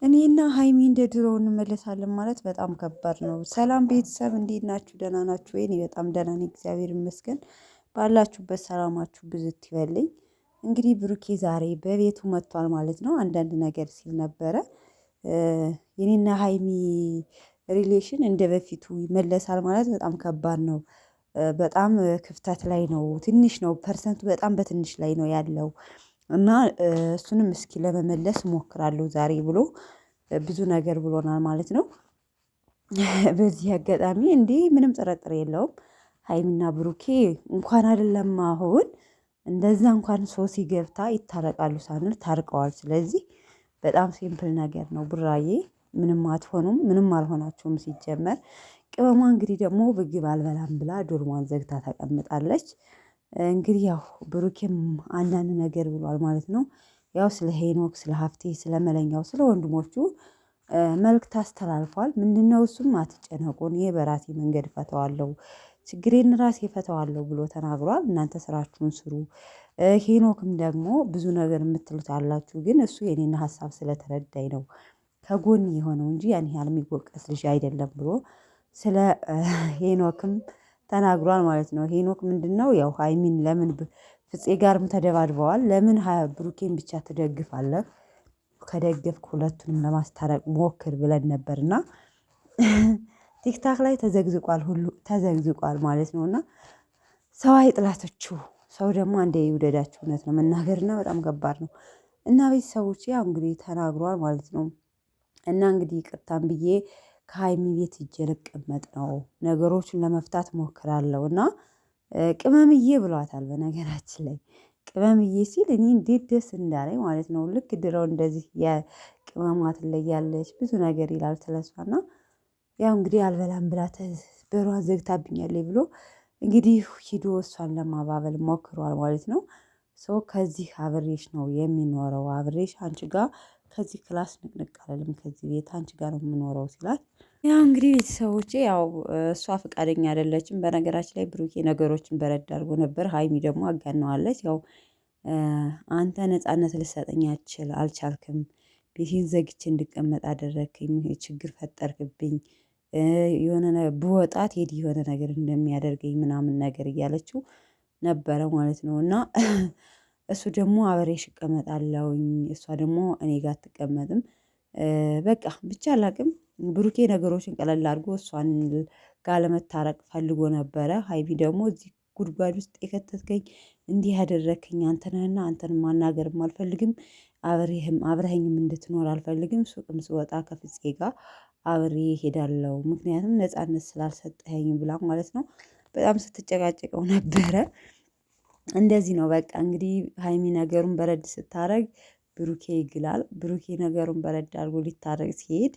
እኔና ሀይሚ እንደ ድሮ እንመለሳለን ማለት በጣም ከባድ ነው። ሰላም ቤተሰብ እንዴት ናችሁ? ደህና ናችሁ ወይ? እኔ በጣም ደህና ነኝ፣ እግዚአብሔር ይመስገን። ባላችሁበት ሰላማችሁ ብዝት ይበልኝ። እንግዲህ ብሩኬ ዛሬ በቤቱ መጥቷል ማለት ነው። አንዳንድ ነገር ሲል ነበረ። የኔና ሀይሚ ሪሌሽን እንደ በፊቱ ይመለሳል ማለት በጣም ከባድ ነው። በጣም ክፍተት ላይ ነው፣ ትንሽ ነው ፐርሰንቱ፣ በጣም በትንሽ ላይ ነው ያለው እና እሱንም እስኪ ለመመለስ እሞክራለሁ ዛሬ ብሎ ብዙ ነገር ብሎናል ማለት ነው። በዚህ አጋጣሚ እንዴ ምንም ጥርጥር የለውም ሀይሚና ብሩኬ እንኳን አይደለም አሁን እንደዛ እንኳን ሶሲ ገብታ ይታረቃሉ ሳንል ታርቀዋል። ስለዚህ በጣም ሲምፕል ነገር ነው። ቡራዬ ምንም አትሆኑም፣ ምንም አልሆናችሁም። ሲጀመር ቅመሟ እንግዲህ ደግሞ ምግብ አልበላም ብላ ዶርሟን ዘግታ ተቀምጣለች። እንግዲህ ያው ብሩኬም አንዳንድ ነገር ብሏል ማለት ነው። ያው ስለ ሄኖክ፣ ስለ ሀፍቴ፣ ስለ መለኛው፣ ስለ ወንድሞቹ መልእክት አስተላልፏል። ምንድነው እሱም አትጨነቁ፣ እኔ በራሴ መንገድ እፈታዋለሁ፣ ችግሬን ራሴ እፈታዋለሁ ብሎ ተናግሯል። እናንተ ስራችሁን ስሩ። ሄኖክም ደግሞ ብዙ ነገር የምትሉት አላችሁ፣ ግን እሱ የኔን ሀሳብ ስለተረዳኝ ነው ከጎን የሆነው እንጂ ያን ያህል የሚወቀስ ልጅ አይደለም ብሎ ስለ ሄኖክም ተናግሯል ማለት ነው። ሄኖክ ምንድነው ያው ሀይሚን ለምን ፍፄ ጋርም ተደባድበዋል። ለምን ብሩኬን ብቻ ትደግፋለህ? ከደገፍክ ሁለቱንም ለማስታረቅ ሞክር ብለን ነበርና ቲክታክ ላይ ተዘግዝቋል፣ ሁሉ ተዘግዝቋል ማለት ነው። እና ሰው አይጥላቶቹ፣ ሰው ደግሞ አንዴ ይውደዳችሁ። እውነት ነው መናገርና በጣም ከባድ ነው። እና ቤተሰቦች ያው እንግዲህ ተናግሯል ማለት ነው። እና እንግዲህ ይቅርታም ብዬ ከሀይሚ ቤት ሂጄ ልቀመጥ ነው፣ ነገሮችን ለመፍታት ሞክራለሁ እና ቅመምዬ ብሏታል። በነገራችን ላይ ቅመምዬ ሲል እኔ እንዴት ደስ እንዳለኝ ማለት ነው። ልክ ድረው እንደዚህ የቅመሟ ትለያለች ብዙ ነገር ይላል ስለሷና ያው እንግዲህ አልበላም ብላ በሯን ዘግታብኛለች ብሎ እንግዲህ ሂዶ እሷን ለማባበል ሞክሯል ማለት ነው። ሶ ከዚህ አብሬሽ ነው የሚኖረው፣ አብሬሽ አንቺ ጋር ከዚህ ክላስ ንቅንቅ አለልም፣ ከዚህ ቤት አንቺ ጋር ነው የምኖረው ሲላት ያው እንግዲህ ቤተሰቦቼ ያው እሷ ፈቃደኛ አይደለችም። በነገራችን ላይ ብሩኬ ነገሮችን በረድ አድርጎ ነበር፣ ሀይሚ ደግሞ አጋነዋለች። ያው አንተ ነጻነት ልሰጠኝ አልቻልክም፣ ቤቴን ዘግቼ እንድቀመጥ አደረግክኝ፣ ችግር ፈጠርክብኝ፣ የሆነ ብወጣ ቴዲ የሆነ ነገር እንደሚያደርገኝ ምናምን ነገር እያለችው ነበረ ማለት ነው። እና እሱ ደግሞ አብሬሽ እቀመጣለሁኝ፣ እሷ ደግሞ እኔ ጋር አትቀመጥም። በቃ ብቻ አላቅም። ብሩኬ ነገሮችን ቀለል አድርጎ እሷን ጋር ለመታረቅ ፈልጎ ነበረ። ሀይሚ ደግሞ እዚህ ጉድጓድ ውስጥ የከተትከኝ እንዲህ ያደረግከኝ አንተ ነህና አንተን ማናገርም አልፈልግም፣ አብረኸኝም እንድትኖር አልፈልግም። ሱቅም ስወጣ ከፍፄ ጋር አብሬ እሄዳለሁ፣ ምክንያቱም ነጻነት ስላልሰጠኸኝ ብላ ማለት ነው። በጣም ስትጨቃጨቀው ነበረ። እንደዚህ ነው በቃ እንግዲህ ሀይሚ ነገሩን በረድ ስታረግ ብሩኬ ይግላል። ብሩኬ ነገሩን በረድ አድርጎ ሊታረግ ሲሄድ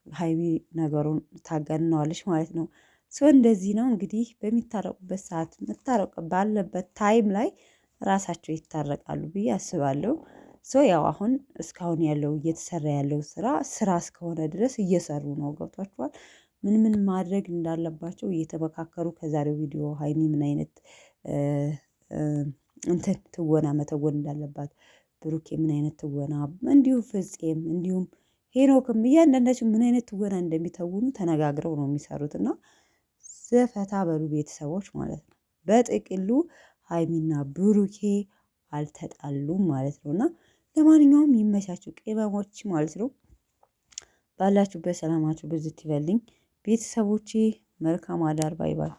ሀይሚ ነገሩን ታጋንነዋለች ማለት ነው። ሶ እንደዚህ ነው እንግዲህ በሚታረቁበት ሰዓት መታረቅ ባለበት ታይም ላይ ራሳቸው ይታረቃሉ ብዬ አስባለሁ። ሶ ያው አሁን እስካሁን ያለው እየተሰራ ያለው ስራ እስከሆነ ድረስ እየሰሩ ነው። ገብቷችኋል? ምን ምን ማድረግ እንዳለባቸው እየተመካከሩ ከዛሬው ቪዲዮ ሀይሚ ምን አይነት እንትን ትወና መተወን እንዳለባት፣ ብሩኬ ምን አይነት ትወና፣ እንዲሁም ፍፄም እንዲሁም ሄኖክም እያንዳንዳቸው ምን አይነት ትወና እንደሚተውኑ ተነጋግረው ነው የሚሰሩት እና ዘፈታ በሉ ቤተሰቦች ማለት ነው። በጥቅሉ ሀይሚና ብሩኬ አልተጣሉም ማለት ነው። እና ለማንኛውም ይመቻችሁ ቅመሞች ማለት ነው። ባላችሁበት ሰላማችሁ ብዝት ይበልኝ ቤተሰቦቼ። መልካም አዳር። ባይ ባይ።